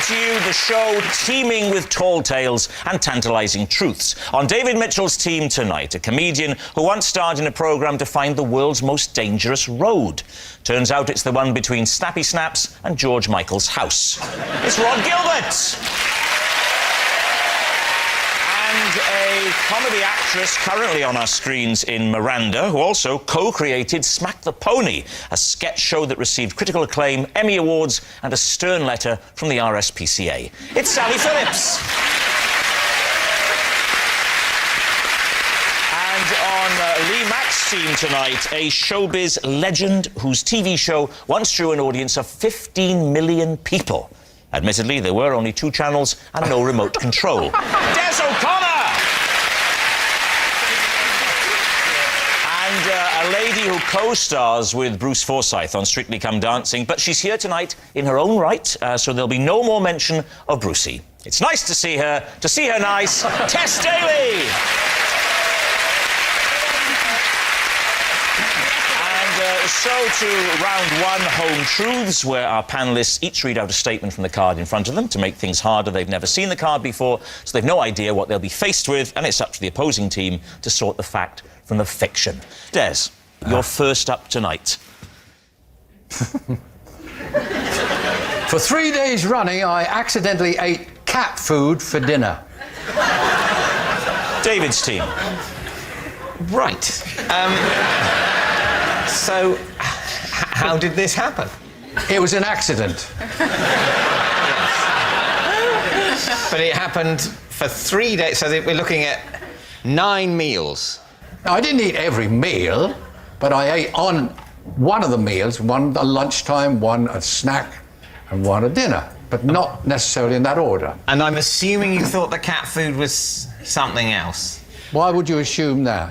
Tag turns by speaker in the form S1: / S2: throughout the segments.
S1: to you the show teeming with tall tales and tantalising truths. On David Mitchell's team tonight, a comedian who once starred in a programme to find the world's most dangerous road. Turns out it's the one between Snappy Snaps and George Michael's house. It's Rod Gilbert! And a comedy actress currently on our screens in Miranda, who also co-created Smack the Pony, a sketch show that received critical acclaim, Emmy Awards and a stern letter from the RSPCA. It's Sally Phillips. And on Lee Mack's team tonight, a showbiz legend whose TV show once drew an audience of 15 million people. Admittedly, there were only 2 channels and no remote control. Des O'Connor! And a lady who co-stars with Bruce Forsyth on Strictly Come Dancing, but she's here tonight in her own right, so there'll be no more mention of Brucey. It's nice to see her nice, Tess Daly! So to round 1, Home Truths, where our panellists each read out a statement from the card in front of them. To make things harder, they've never seen the card before, so they've no idea what they'll be faced with, and it's up to the opposing team to sort the fact from the fiction. Des, you're first up tonight.
S2: For 3 days running, I accidentally ate cat food for dinner.
S1: David's team.
S3: Right. So, how did this happen?
S2: It was an accident.
S3: But it happened for 3 days, so we're looking at 9 meals.
S2: Now, I didn't eat every meal, but I ate on one of the meals, one at lunchtime, one at snack, and one at dinner, but not necessarily in that order.
S3: And I'm assuming you thought the cat food was something else.
S2: Why would you assume that?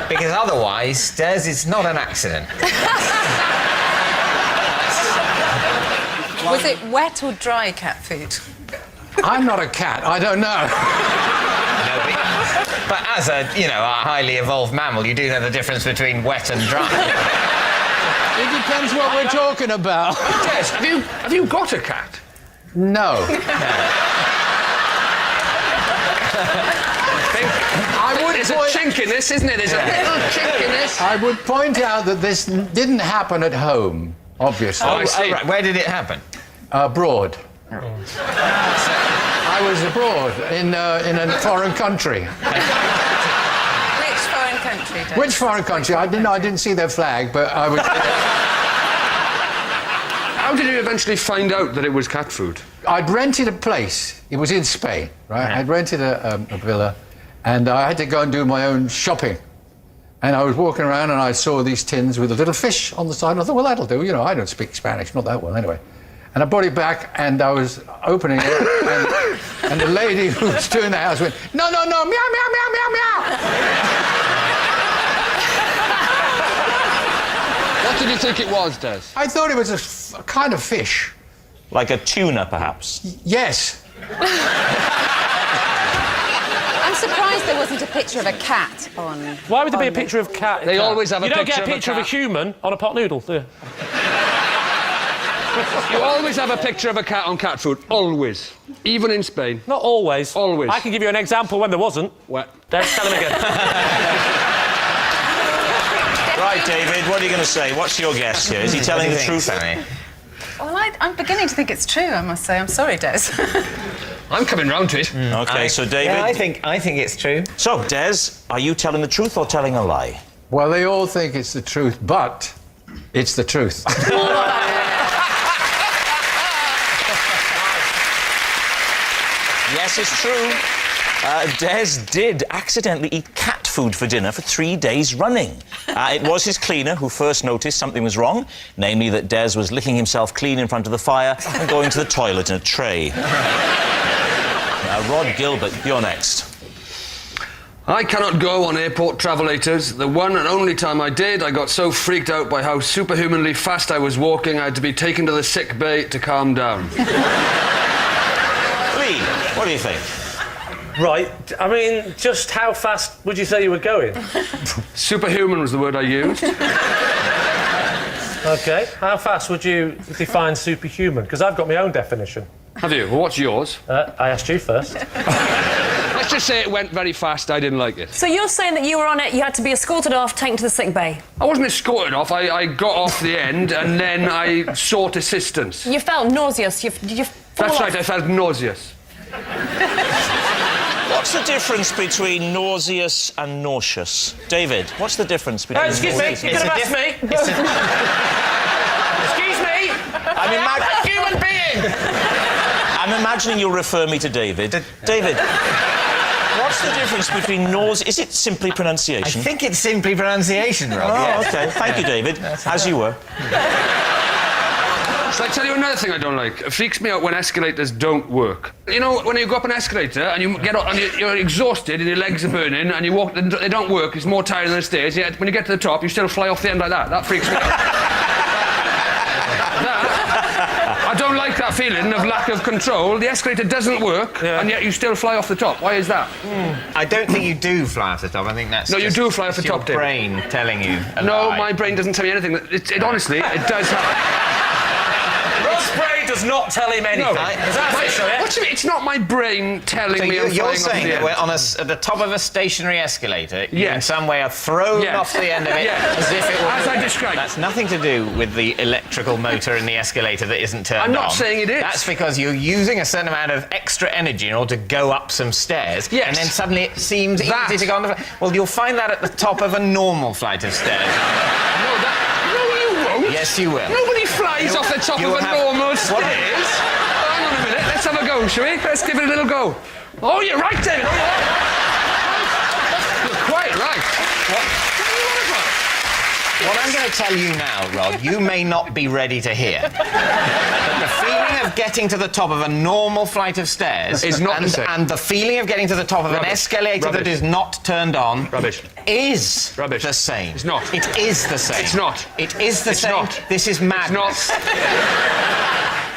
S3: Because otherwise, Des, it's not an accident.
S4: Was it wet or dry cat food?
S2: I'm not a cat, I don't know.
S3: No, but as a highly evolved mammal, you do know the difference between wet and dry.
S2: It depends what we're talking about.
S5: Des, have you got a cat?
S2: No.
S5: There's a chink in this, isn't it? There's a little chink in this.
S2: I would point out that this didn't happen at home, obviously.
S5: Oh, I see.
S3: Right. Where did it happen?
S2: Abroad. I was abroad in a foreign country.
S4: Which foreign country, Des?
S2: Which foreign country? I didn't see their flag, but I was...
S5: How did you eventually find out that it was cat food?
S2: I'd rented a place. It was in Spain, right?
S3: Yeah.
S2: I'd rented a villa, and I had to go and do my own shopping. And I was walking around and I saw these tins with a little fish on the side, and I thought, well, that'll do. I don't speak Spanish, not that well, anyway. And I brought it back, and I was opening it, and the lady who was doing the house went, no, meow, meow, meow, meow, meow.
S5: What did you think it was, Des?
S2: I thought it was a kind of fish.
S1: Like a tuna, perhaps?
S2: Yes.
S4: I'm surprised there wasn't a picture of a cat on...
S6: Why would there be a picture of a cat?
S5: They always have a picture of a cat.
S6: You don't get a picture of a human on a pot noodle, do you?
S5: You always have a picture of a cat on cat food. Always. Even in Spain.
S6: Not always.
S5: Always.
S6: I can give you an example when there wasn't.
S5: What?
S6: Let's tell him again.
S1: Right, David, what are you going to say? What's your guess here? Is he telling the truth?
S3: Sammy?
S4: Well, I'm beginning to think it's true, I must say. I'm sorry, Des.
S5: I'm coming round to it.
S1: OK, so David...
S3: Yeah, I think it's true.
S1: So, Des, are you telling the truth or telling a lie?
S2: Well, they all think it's the truth, but it's the truth.
S1: Yes, it's true. Des did accidentally eat cat food for dinner for 3 days running. It was his cleaner who first noticed something was wrong, namely that Des was licking himself clean in front of the fire and going to the toilet in a tray. Rod Gilbert, you're next.
S5: I cannot go on airport travellators. The one and only time I did, I got so freaked out by how superhumanly fast I was walking, I had to be taken to the sick bay to calm down.
S1: Lee, what do you think?
S6: Right, I mean, just how fast would you say you were going?
S5: Superhuman was the word I used.
S6: OK. How fast would you define superhuman? Because I've got my own definition.
S5: Have you? Well, what's yours?
S6: I asked you first.
S5: Let's just say it went very fast. I didn't like it.
S7: So you're saying that you were on it, you had to be escorted off, taken to the sick bay.
S5: I wasn't escorted off. I got off the end and then I sought assistance.
S7: You felt nauseous. Did you fall
S5: That's
S7: off?
S5: right, I felt nauseous.
S1: What's the difference between nauseous and nauseous? David, what's the difference between
S6: Excuse me,
S1: nauseous
S6: you
S1: and
S6: could have asked me. Excuse me.
S1: I'm
S3: A human being!
S1: I'm imagining you'll refer me to David. David, what's the difference between nausea... Is it simply
S3: I
S1: pronunciation?
S3: think it's simply pronunciation, Rob.
S1: Oh,
S3: yes.
S1: OK. Thank you, David. As you were.
S5: Shall I tell you another thing I don't like? It freaks me out when escalators don't work. You know, when you go up an escalator and you get up and you're exhausted and your legs are burning and you walk, they don't work, it's more tiring than the stairs, yet when you get to the top, you still fly off the end like that. That freaks me out. I don't like that feeling of lack of control. The escalator doesn't work, and yet you still fly off the top. Why is that?
S3: I don't think you do fly off the top. I think that's
S5: No, you
S3: just-
S5: do fly off the
S3: it's
S5: top,
S3: your
S5: David.
S3: brain telling you a
S5: No,
S3: lie.
S5: my brain doesn't tell me anything. Honestly, it does happen.
S6: Rob's brain does not tell him anything.
S5: No.
S6: Is that official, yeah?
S5: What do you mean? It's not my brain telling
S3: So
S5: me I'm
S3: you're
S5: flying
S3: saying that
S5: off
S3: we're
S5: the
S3: on
S5: end.
S3: at the top of a stationary escalator, you in
S5: Yes.
S3: some way are thrown
S5: Yes.
S3: off the end of it
S5: Yes.
S3: as if it were...
S5: As I described.
S3: That's nothing to do with the electrical motor in the escalator that isn't turned on.
S5: I'm not saying it is.
S3: That's because you're using a certain amount of extra energy in order to go up some stairs,
S5: Yes.
S3: and then suddenly it seems
S5: That.
S3: easy to go on the... Well, you'll find that at the top of a normal flight of stairs.
S5: No, you won't.
S3: Yes, you will.
S5: Nobody flies off the top
S3: you'll
S5: of a
S3: have-
S5: normal stairs. Hang on a minute. Let's have a go, shall we? Let's give it a little go. Oh, you're right, David. Oh, you're quite right.
S3: What I'm going to tell you now, Rod, you may not be ready to hear. But the feeling of getting to the top of a normal flight of stairs
S5: Is not the same.
S3: and the feeling of getting to the top of an
S5: Rubbish.
S3: escalator that
S5: Rubbish.
S3: is not turned on
S5: Rubbish.
S3: is
S5: Rubbish.
S3: the same.
S5: It's not.
S3: It is the same.
S5: It's not.
S3: It is the
S5: It's
S3: same.
S5: not.
S3: This is madness.
S5: Not.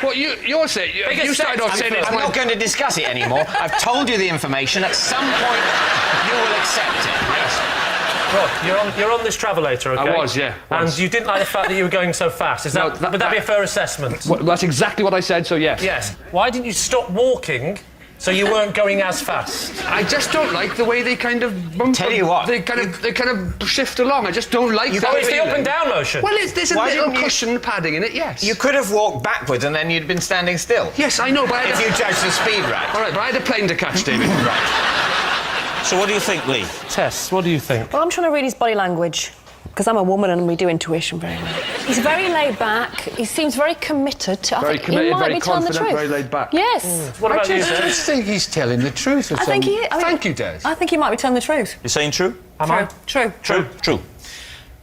S5: What you're saying? You started off saying it's
S3: I'm
S5: my...
S3: not going to discuss it anymore. I've told you the information. At some point, you will accept it. Yes.
S6: Rob, you're on this travelator, OK?
S5: I was, yeah,
S6: And
S5: was.
S6: you didn't like the fact that you were going so fast. Is
S5: No,
S6: that, would that be a fair assessment?
S5: Well, that's exactly what I said, so yes.
S6: Yes. Why didn't you stop walking so you weren't going as fast?
S5: I just don't like the way they kind of bump.
S3: Tell you what.
S5: They kind of shift along. I just don't like that.
S6: Oh, it's the
S5: feeling.
S6: up and down motion.
S5: Well, there's a
S3: Why
S5: little
S3: didn't you-
S5: cushion padding in it, yes.
S3: You could have walked backwards and then you'd been standing still.
S5: Yes, I know, but I
S3: If
S5: had
S3: you judge the speed right.
S5: All right, but I had a plane to catch, David.
S1: So what do you think, Lee?
S6: Tess, what do you think?
S7: Well, I'm trying to read his body language, because I'm a woman and we do intuition very well. He's very laid back. He seems very committed.
S5: Very
S7: he
S5: committed,
S7: might
S5: very
S7: be telling the
S5: confident,
S7: truth.
S5: very laid back.
S7: Yes.
S6: What about you,
S2: I
S6: Des?
S2: just think he's telling the truth. Or
S7: I think he. I mean,
S2: Thank you, Des.
S7: I think he might be telling the truth.
S1: You're saying true?
S6: Am I?
S7: True.
S1: True. True.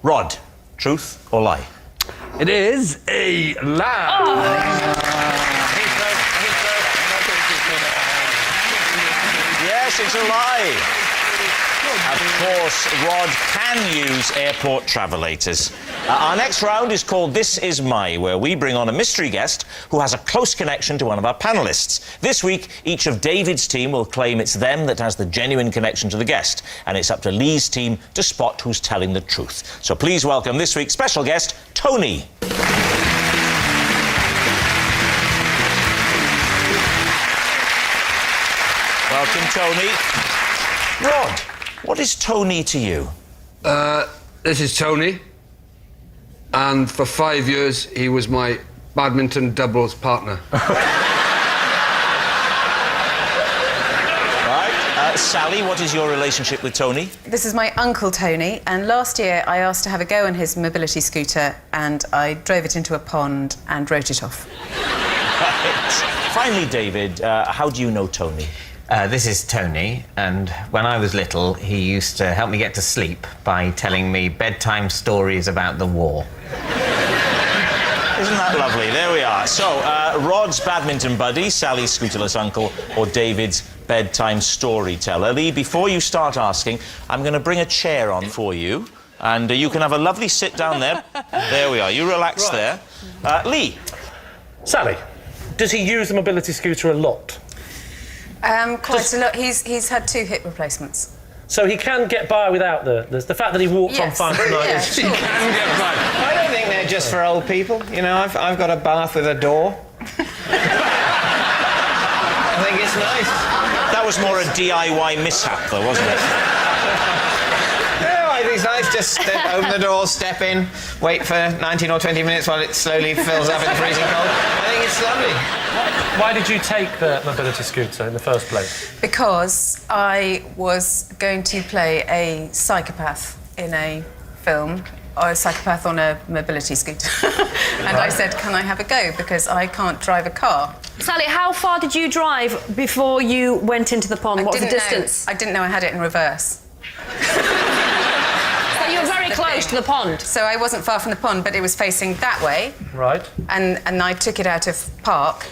S1: Rod, truth or lie?
S5: It is a lie.
S1: Yes, it's a lie. Of course, Rod can use airport travelators. Our next round is called This Is My, where we bring on a mystery guest who has a close connection to one of our panellists. This week, each of David's team will claim it's them that has the genuine connection to the guest, and it's up to Lee's team to spot who's telling the truth. So please welcome this week's special guest, Tony. Welcome, Tony. Rod, what is Tony to you?
S5: This is Tony, and for 5 years he was my badminton doubles partner.
S1: Right. Sally, what is your relationship with Tony?
S4: This is my uncle Tony, and last year I asked to have a go on his mobility scooter, and I drove it into a pond and wrote it off.
S1: Right. Finally, David, how do you know Tony?
S3: This is Tony, and when I was little, he used to help me get to sleep by telling me bedtime stories about the war.
S1: Isn't that lovely? There we are. So, Rod's badminton buddy, Sally's scooterless uncle, or David's bedtime storyteller. Lee, before you start asking, I'm going to bring a chair on for you, and you can have a lovely sit down there. There we are. You relax there. Lee.
S6: Sally, does he use the mobility scooter a lot?
S4: Quite a lot. He's had 2 hip replacements.
S6: So he can get by without the fact that he walked on
S4: Yes.
S6: fine tonight.
S4: Yeah,
S6: is...
S4: sure.
S3: I don't think they're just for old people. You know, I've got a bath with a door. I think it's nice.
S1: That was more a DIY mishap, though, wasn't it?
S3: No, I think it's nice. Just open the door, step in, wait for 19 or 20 minutes while it slowly fills up in freezing cold. I think it's lovely.
S6: Why did you take the mobility scooter in the first place?
S4: Because I was going to play a psychopath in a film, or a psychopath on a mobility scooter. And I said, can I have a go? Because I can't drive a car.
S7: Sally, how far did you drive before you went into the pond? What was the distance?
S4: I didn't know I had it in reverse.
S7: So you were very close to the pond.
S4: So I wasn't far from the pond, but it was facing that way.
S6: Right.
S4: And I took it out of park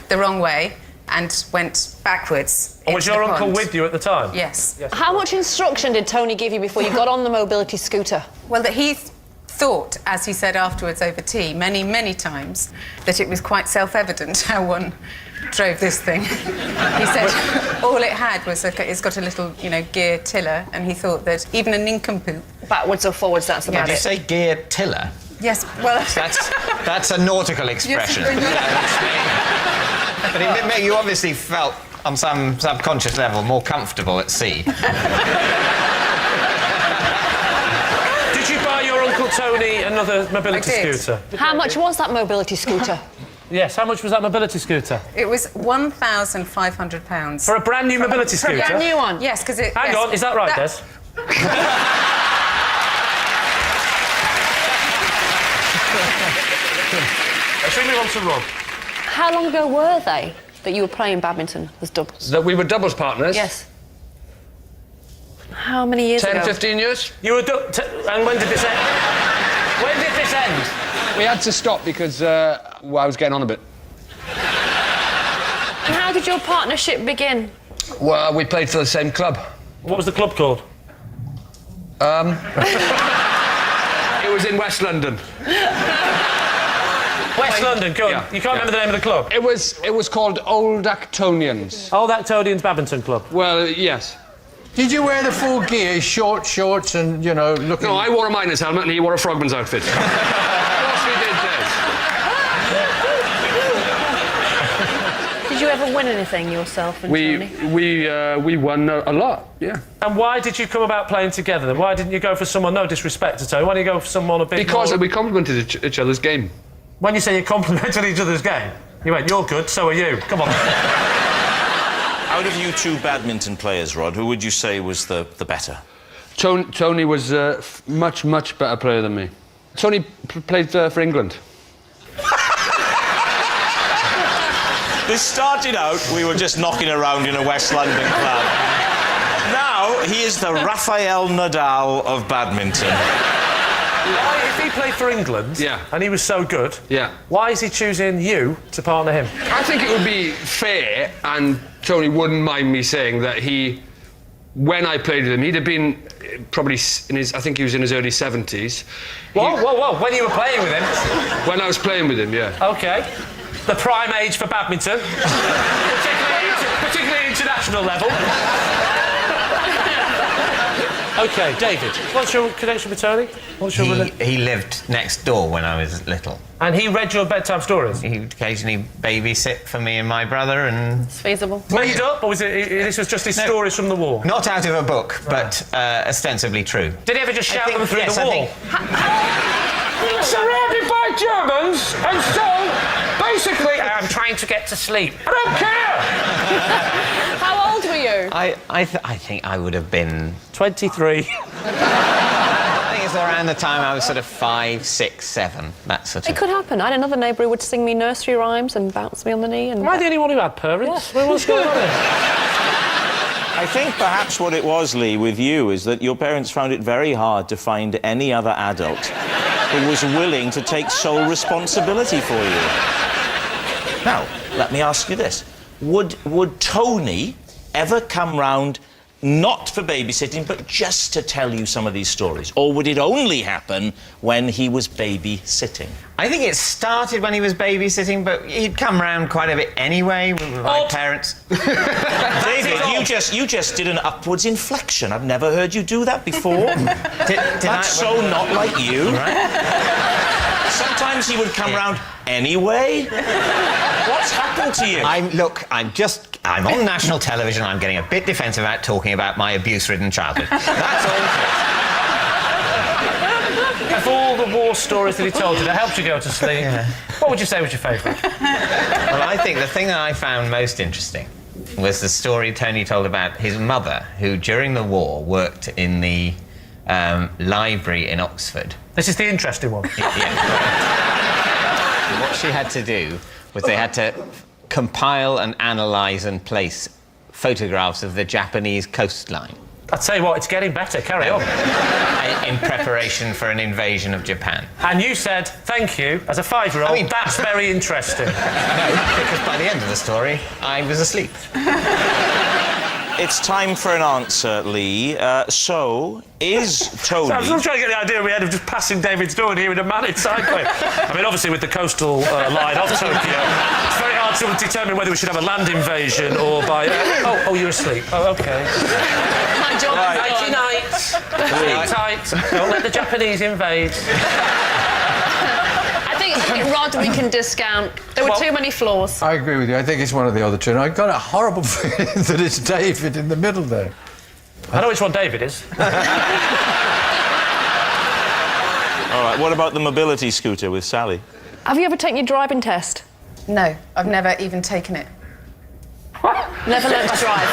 S4: the wrong way and went backwards.
S6: And was your uncle with you at the time?
S4: Yes.
S7: How much instruction did Tony give you before you got on the mobility scooter?
S4: Well, that he thought, as he said afterwards over tea, many, many times, that it was quite self-evident how one drove this thing. He said all it had was it's got a little, gear tiller, and he thought that even a nincompoop.
S7: Backwards or forwards, that's about
S3: Did you
S7: it.
S3: say gear tiller?
S4: Yes, well...
S3: That's a nautical expression. But you obviously felt, on some subconscious level, more comfortable at sea.
S6: Did you buy your Uncle Tony another mobility
S4: I did.
S6: scooter?
S7: How much was that mobility scooter?
S6: Yes, how much was that mobility scooter?
S4: It was £1,500.
S6: For a brand new mobility scooter?
S7: A brand new one?
S4: Yes, because it...
S6: Hang on, is that right, Des? Should we move on to Rob?
S7: How long ago were they that you were playing badminton as doubles?
S5: That we were doubles partners?
S7: Yes. How many years
S5: 10,
S7: ago?
S5: 15 years?
S6: You were... and when did this end? When did this end?
S5: We had to stop because I was getting on a bit.
S7: And how did your partnership begin?
S5: Well, we played for the same club.
S6: What was the club called?
S5: It was in West London.
S6: West London, go on.
S5: Yeah,
S6: You can't remember the name of the club?
S5: It was called Old Actonians.
S6: Old Actonians Badminton Club.
S5: Well, yes.
S2: Did you wear the full gear, shorts, and, looking...
S5: No, I wore a miner's helmet and he wore a frogman's outfit. Of course we did, Des.
S7: Did you ever win anything yourself and Tony?
S5: We won a lot, yeah.
S6: And why did you come about playing together then? Why didn't you go for someone, no disrespect to Tony, why didn't you go for someone a bit
S5: Because
S6: more...
S5: we complemented each other's game.
S6: When you say you complimented each other's game, you went, you're good, so are you. Come on.
S1: Out of you two badminton players, Rod, who would you say was the better?
S5: Tony was a much better player than me. Tony played for England.
S1: This started out, we were just knocking around in a West London club. Now, he is the Rafael Nadal of badminton.
S6: Why, if he played for England,
S5: Yeah.
S6: and he was so good,
S5: Yeah.
S6: why is he choosing you to partner him?
S5: I think it would be fair, and Tony wouldn't mind me saying that when I played with him, he'd have been probably I think he was in his early 70s.
S6: Whoa, when you were playing with him?
S5: When I was playing with him, yeah.
S6: OK. The prime age for badminton. particularly international level. OK, David, what's your connection with Tony? What's your
S3: He lived next door when I was little.
S6: And he read your bedtime stories?
S3: He would occasionally babysit for me and my brother, and
S7: It's feasible.
S6: Made up, or was this was just his stories from the war?
S3: not out of a book, but ostensibly true.
S6: Did he ever just shout them through
S3: yes,
S6: the
S3: I
S6: wall?
S3: think-
S6: Surrounded by Germans, and so, basically, I'm trying to get to sleep. I don't care!
S7: How old were you?
S3: I think I would have been...
S6: 23.
S3: I think it's around the time I was sort of 5, 6, 7, that sort
S7: It
S3: of...
S7: could happen. I had another neighbour who would sing me nursery rhymes and bounce me on the knee. And
S6: Am I the only one who had parents? What's going on here?
S1: I think perhaps what it was, Lee, with you, is that your parents found it very hard to find any other adult who was willing to take sole responsibility for you. Now, let me ask you this. Would Tony ever come round not for babysitting, but just to tell you some of these stories? Or would it only happen when he was babysitting?
S3: I think it started when he was babysitting, but he'd come round quite a bit anyway with my parents.
S1: David, you just did an upwards inflection. I've never heard you do that before. That's so not like you.
S3: Right?
S1: sometimes he would come round anyway? What's happened to you?
S3: I'm on national television. I'm getting a bit defensive about talking about my abuse-ridden childhood. That's all it is.
S6: Of all the war stories that he told you that helped you go to sleep, what would you say was your favourite?
S3: Well, I think the thing that I found most interesting was the story Tony told about his mother, who during the war worked in the library in Oxford.
S6: This is the interesting one.
S3: What she had to do was they had to compile and analyse and place photographs of the Japanese coastline.
S6: I'd say what, it's getting better, carry on.
S3: In preparation for an invasion of Japan.
S6: And you said, thank you, as a 5-year-old, that's very interesting.
S3: No, because by the end of the story, I was asleep.
S1: It's time for an answer, Lee. So, is Tony...
S6: I'm still trying to get the idea in my head of just passing David's door and hearing a man in cycling. I mean, obviously, with the coastal line of Tokyo, it's very hard to determine whether we should have a land invasion or by... oh, you're asleep. Oh, OK.
S7: My job
S6: Nighty night. Sleep tight. Don't let the Japanese invade.
S7: I think Rod we can discount. There were too many flaws.
S2: I agree with you. I think it's one of the other two. And I got a horrible feeling that it's David in the middle there.
S6: I know which one David is.
S1: All right, what about the mobility scooter with Sally?
S7: Have you ever taken your driving test?
S4: No, I've never even taken it.
S7: Never learned to drive.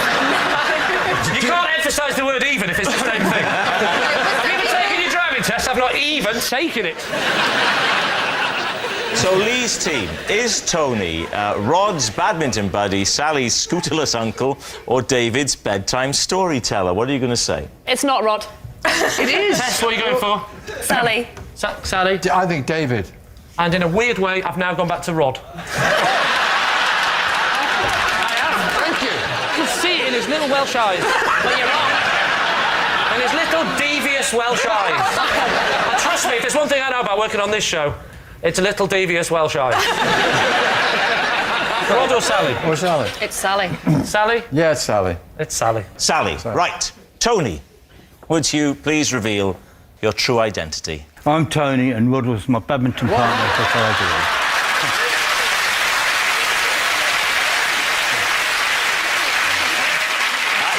S6: You can't emphasise the word even if it's the same thing. Have you ever taken your driving test? I've not even taken it.
S1: So Lee's team, is Tony Rod's badminton buddy, Sally's scooterless uncle, or David's bedtime storyteller? What are you going to say?
S7: It's not Rod.
S6: It is. Tess, what are you going for?
S7: Sally.
S6: Sally.
S2: I think David.
S6: And in a weird way, I've now gone back to Rod. You can see it in his little Welsh eyes. But you're wrong. And his little devious Welsh eyes. And trust me, if there's one thing I know about working on this show, it's a little devious Welsh eyes. Rod or Sally?
S2: Or Sally?
S7: It's Sally.
S6: Sally?
S2: Yeah, it's Sally.
S6: It's Sally.
S1: Sally, right. Tony, would you please reveal your true identity?
S8: I'm Tony, and Rod was my badminton partner for 5 years.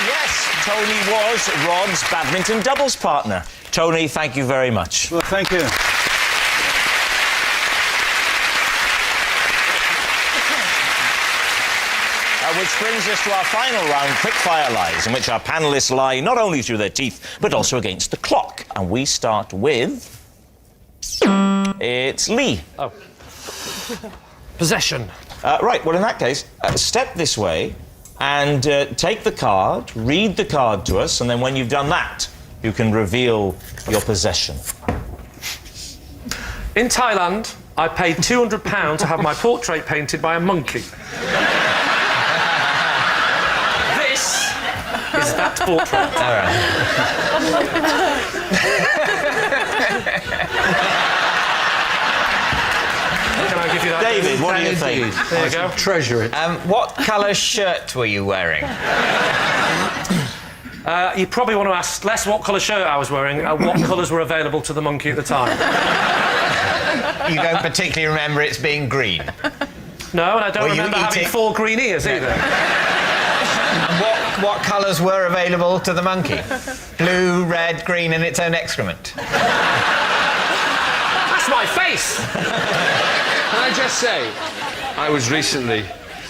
S1: Yes, Tony was Rod's badminton doubles partner. Tony, thank you very much.
S8: Well, thank you.
S1: Which brings us to our final round, Quickfire Lies, in which our panellists lie not only through their teeth, but also against the clock. And we start with... It's Lee.
S6: Oh. Possession.
S1: Right, well, in that case, step this way and take the card, read the card to us, and then when you've done that, you can reveal your possession.
S6: In Thailand, I paid £200 to have my portrait painted by a monkey. Is that portrait?
S3: All right.
S6: Can I give you that?
S1: David, what do you think?
S6: There you go.
S2: Treasure it.
S3: What colour shirt were you wearing?
S6: You probably want to ask less what colour shirt I was wearing, what colours were available to the monkey at the time.
S3: You don't particularly remember it being green.
S6: No, and I don't
S3: Were you
S6: remember having
S3: eating-
S6: 4 green ears either.
S3: And what colours were available to the monkey? Blue, red, green, and its own excrement.
S6: That's my face!
S5: Can I just say, I was recently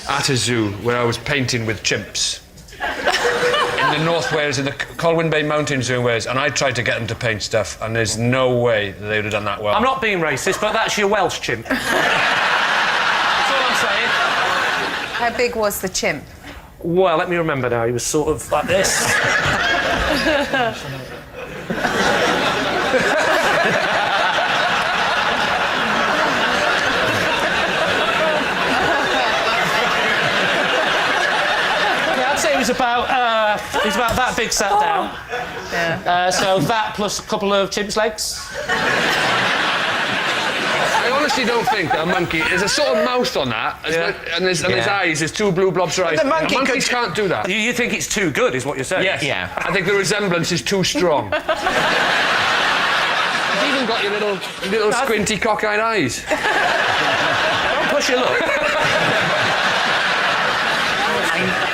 S5: at a zoo where I was painting with chimps. In the North Wales, in the Colwyn Bay Mountain Zoo in Wales, and I tried to get them to paint stuff, and there's no way that they would have done that well.
S6: I'm not being racist, but that's your Welsh chimp. That's all I'm saying.
S4: How big was the chimp?
S6: Well, let me remember now. He was sort of like this. I'd say he was about that big sat down.
S4: Yeah.
S6: So that plus a couple of chimp's legs.
S5: I honestly don't think that a monkey... There's a sort of mouth on that, and his eyes, there's 2 blue blobs of eyes.
S3: The monkey
S5: Monkeys can't do that.
S6: You think it's too good, is what you're saying?
S5: Yes.
S3: Yeah.
S5: I think the resemblance is too strong. You've even got your little squinty cockeyed eyes.
S6: Don't push your luck.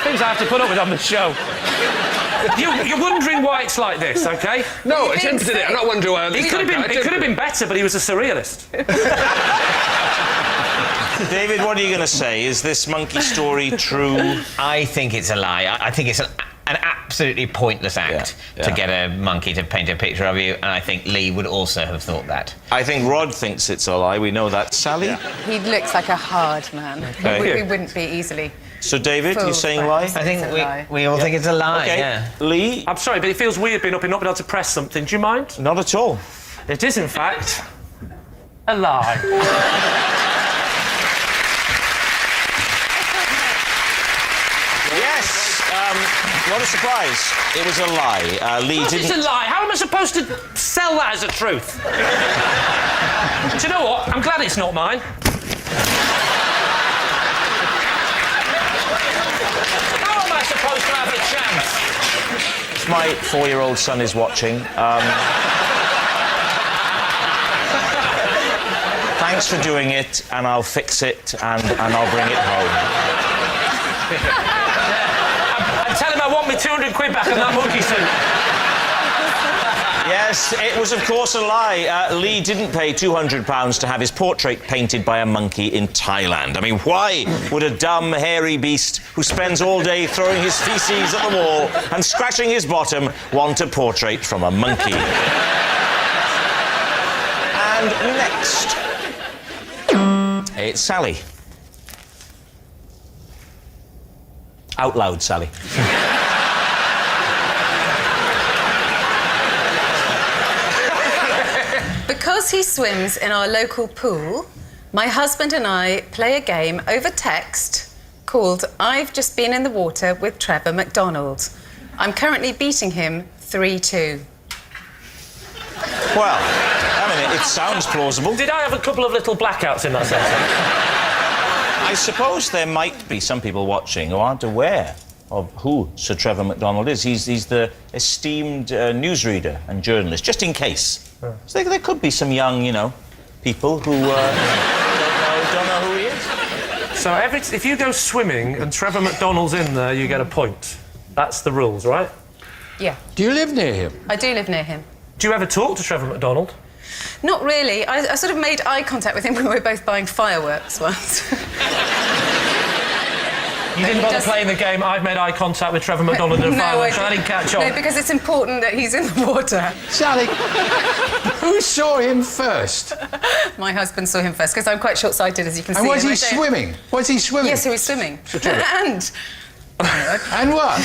S6: Things I have to put up with on the show. You're wondering why it's like this, OK?
S5: No, attempted it. I'm not wondering why.
S6: It could have been better, but he was a surrealist.
S1: David, what are you going to say? Is this monkey story true?
S3: I think it's a lie. I think it's an absolutely pointless act to get a monkey to paint a picture of you, and I think Lee would also have thought that.
S1: I think Rod thinks it's a lie. We know that. Sally?
S4: He looks like a hard man.
S1: Okay.
S4: We wouldn't be easily.
S1: So, David, you're saying lie?
S3: I think
S4: It's a lie.
S3: we all think it's a lie,
S1: Okay.
S3: yeah.
S1: Lee?
S6: I'm sorry, but it feels weird being up and not being able to press something. Do you mind?
S1: Not at all.
S6: It is, in fact, a lie.
S1: Yes. What a surprise. It was a lie. Lee
S6: It's
S1: didn't...
S6: a lie. How am I supposed to sell that as a truth? Do you know what? I'm glad it's not mine. How am I supposed to have a chance?
S1: My 4-year-old son is watching. Thanks for doing it, and I'll fix it, and I'll bring it home.
S6: And tell him I want me 200 quid back on that monkey suit.
S1: Yes, it was, of course, a lie. Lee didn't pay £200 to have his portrait painted by a monkey in Thailand. I mean, why would a dumb, hairy beast who spends all day throwing his feces at the wall and scratching his bottom want a portrait from a monkey? And next, it's Sally. Out loud, Sally.
S4: Because he swims in our local pool, my husband and I play a game over text called I've Just Been in the Water with Trevor McDonald. I'm currently beating him 3-2.
S1: Well, I mean, it sounds plausible.
S6: Did I have a couple of little blackouts in that sense?
S1: I suppose there might be some people watching who aren't aware of who Sir Trevor McDonald is. He's the esteemed newsreader and journalist, just in case. So there could be some young, people who don't know who he is.
S6: So if you go swimming and Trevor McDonald's in there, you get a point. That's the rules, right?
S4: Yeah,
S2: Do you live near him?
S4: I do live near him.
S6: Do you ever talk to Trevor McDonald?
S4: Not really. I sort of made eye contact with him when we were both buying fireworks once.
S6: You didn't bother
S4: does-
S6: playing the game. I've made eye contact with Trevor McDonald in a fireworks, so I didn't catch on.
S4: No, because it's important that he's in the water.
S2: Sally, who saw him first?
S4: My husband saw him first, because I'm quite short-sighted, as you can see.
S2: And was he
S4: I don't-
S2: swimming? Was he swimming?
S4: Yes, he was swimming. And
S2: And what?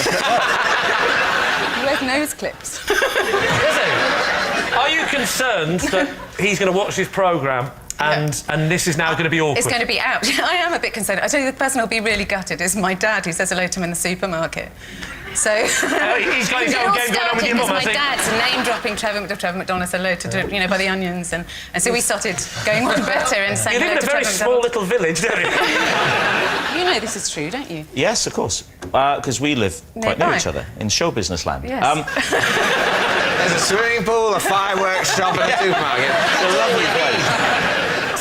S4: he wears nose clips.
S6: Is he? Are you concerned that he's going to watch this programme and this is now going to be awkward?
S4: It's going to be out. I am a bit concerned. I tell you, the person who'll be really gutted is my dad, who says hello to him in the supermarket. So
S6: he's got his own game going on with your mum, I
S4: my
S6: think.
S4: dad's name-dropping Trevor McDonald, hello to, by the onions, and so we started going on better and saying
S6: You live
S4: hello
S6: in a
S4: to
S6: very
S4: Trevor
S6: small
S4: McDonald.
S6: little village, don't you?
S4: You know this is true, don't you?
S1: Yes, of course, because we live quite near
S4: Nearby.
S1: each other in show business land.
S4: Yes.
S3: There's a swimming pool, a fireworks shop, and a supermarket.
S1: It's a lovely place.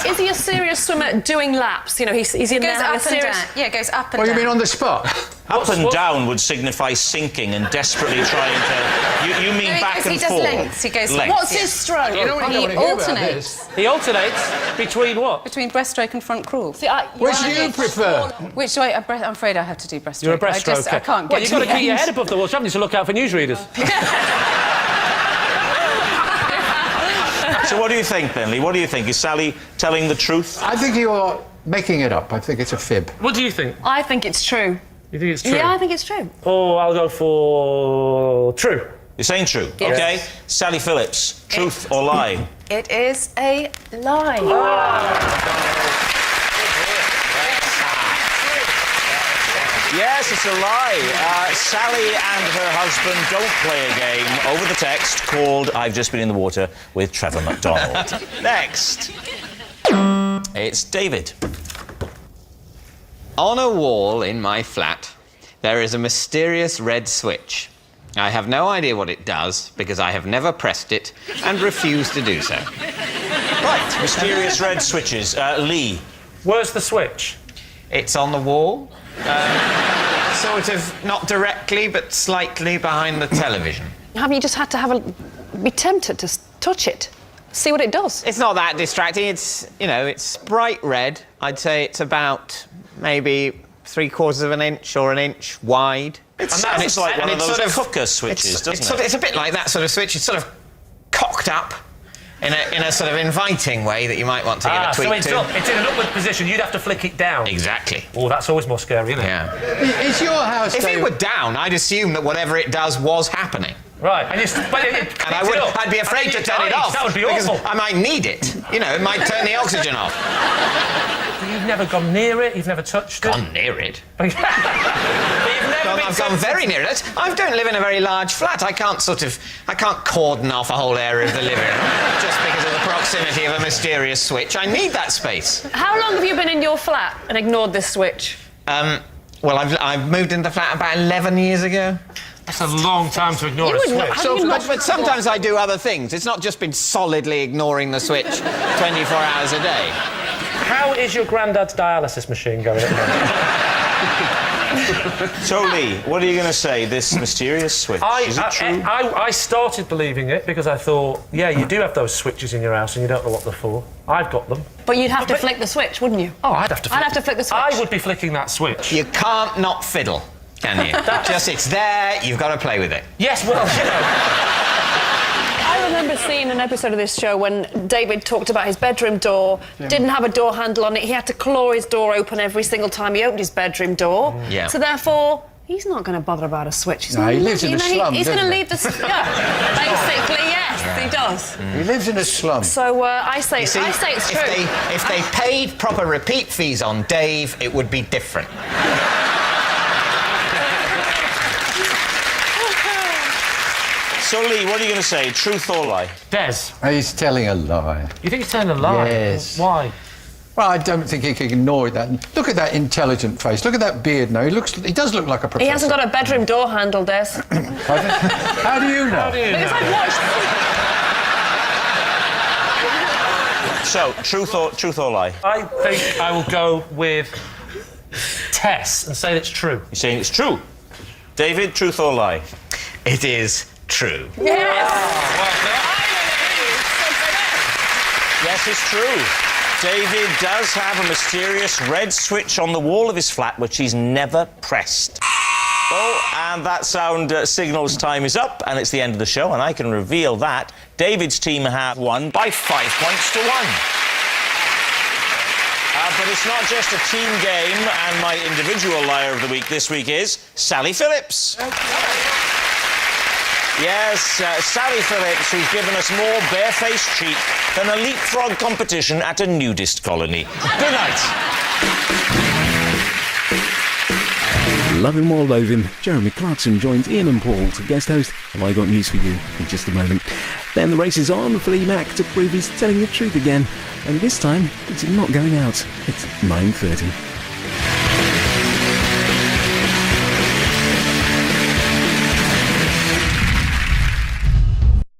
S7: Is he a serious swimmer doing laps? You know, he's in
S4: Goes
S7: there having
S4: up
S7: a
S4: and
S7: serious...
S4: down. Yeah, goes up and
S2: What do
S4: down.
S2: you mean on the spot?
S1: Up and down would signify sinking and desperately trying to... You mean
S4: No,
S1: back
S4: because
S1: and
S4: he does
S1: forth?
S4: lengths. He goes...
S1: Lengths.
S7: What's his stroke?
S2: You know what
S4: He
S2: I don't want to hear about
S4: alternates.
S2: this.
S6: He alternates between what?
S4: Between breaststroke and front crawl.
S7: See,
S2: Which do you prefer?
S4: Which do I'm afraid I have to do breaststroke.
S6: You're a breaststroker.
S4: I can't
S6: Well,
S4: get
S6: you've got to
S4: the
S6: keep your
S4: end.
S6: head above the water, haven't you, to look out for newsreaders?
S1: So what do you think, then, Lee? What do you think? Is Sally telling the truth?
S2: I think you're making it up. I think it's a fib.
S6: What do you think?
S7: I think it's true.
S6: You think it's true?
S7: Yeah, I think it's true.
S6: Oh, I'll go for true.
S1: You're saying true.
S4: Yes.
S1: OK. Sally Phillips, truth or lie?
S4: It is a lie.
S1: Yes, it's a lie. Sally and her husband don't play a game over the text called I've Just Been in the Water with Trevor McDonald. Next. It's David.
S3: On a wall in my flat, there is a mysterious red switch. I have no idea what it does because I have never pressed it and refuse to do so.
S1: Right, mysterious red switches. Lee.
S6: Where's the switch?
S3: It's on the wall. Sort of, not directly, but slightly behind the television.
S7: Haven't you just had to be tempted to touch it? See what it does?
S3: It's not that distracting. It's, you know, it's bright red. I'd say it's about maybe 3/4 of an inch or an inch wide.
S1: It's like one of those cooker switches, doesn't it?
S3: It's a bit like that sort of switch. It's sort of cocked up in a sort of inviting way that you might want to give a tweak
S6: so it's in an upward position. You'd have to flick it down.
S3: Exactly.
S6: Oh, that's always more scary, isn't it?
S3: Yeah.
S2: Is your house...
S3: If it
S2: David-
S3: were down, I'd assume that whatever it does was happening.
S6: Right. And
S3: I'd be afraid to turn it off.
S6: That would be
S3: because
S6: awful.
S3: I might need it. You know, it might turn the oxygen off.
S6: You've never gone near it? You've never touched it?
S3: Gone near it?
S6: But you've never been
S3: I've gone very near it. I don't live in a very large flat. I can't cordon off a whole area of the living room just because of the proximity of a mysterious switch. I need that space.
S7: How long have you been in your flat and ignored this switch?
S3: Well, I've moved into the flat about 11 years ago.
S6: That's a long time to ignore a
S7: would not-
S6: switch.
S7: how do you not-
S3: But sometimes I do other things. It's not just been solidly ignoring the switch 24 hours a day.
S6: How is your granddad's dialysis machine going at the moment?
S1: So, Lee, what are you going to say? This mysterious switch, is it true?
S6: I started believing it because I thought, yeah, you do have those switches in your house and you don't know what they're for. I've got them.
S7: But you'd have to flick the switch, wouldn't you?
S6: Oh, I'd have to
S7: flick the switch.
S6: I would be flicking that switch.
S3: You can't not fiddle, can you? It's there, you've got to play with it.
S6: Yes, well, you know...
S7: I remember seeing an episode of this show when David talked about his bedroom door, didn't have a door handle on it. He had to claw his door open every single time he opened his bedroom door.
S3: Yeah.
S7: So therefore, he's not going to bother about a switch.
S2: No, he lives in a slum,
S7: He's going to
S2: doesn't he?
S7: leave the... Yeah, basically, yes, he does.
S2: He lives in a slum.
S7: So I say
S3: You see,
S7: it's true.
S3: If they paid proper repeat fees on Dave, it would be different.
S1: So, Lee, what are you going to say? Truth or lie?
S6: Des,
S2: He's telling a lie.
S6: you think he's telling a lie?
S2: Yes.
S6: Why?
S2: Well, I don't think he can ignore that. Look at that intelligent face. Look at that beard now. He does look like a professor.
S7: He hasn't got a bedroom door handle, Des.
S2: How do you know?
S6: How do you
S7: Because
S6: know?
S7: I've watched...
S1: So, truth or lie?
S6: I think I will go with Tess and say it's true.
S1: You're saying it's true. David, truth or lie?
S3: It is true.
S7: Yes!
S1: Yes, it's true. David does have a mysterious red switch on the wall of his flat which he's never pressed. Oh, and that sound signals time is up, and it's the end of the show, and I can reveal that David's team have won by 5 points to 1. But it's not just a team game, and my individual liar of the week this week is Sally Phillips. Yes, Sally Phillips, who's given us more barefaced treat than a leapfrog competition at a nudist colony. Good night.
S9: Loving while loathing, Jeremy Clarkson joins Ian and Paul to guest host Have I Got News For You in just a moment. Then the race is on for Lee Mack to prove he's telling the truth again, and this time it's not going out. It's 9:30.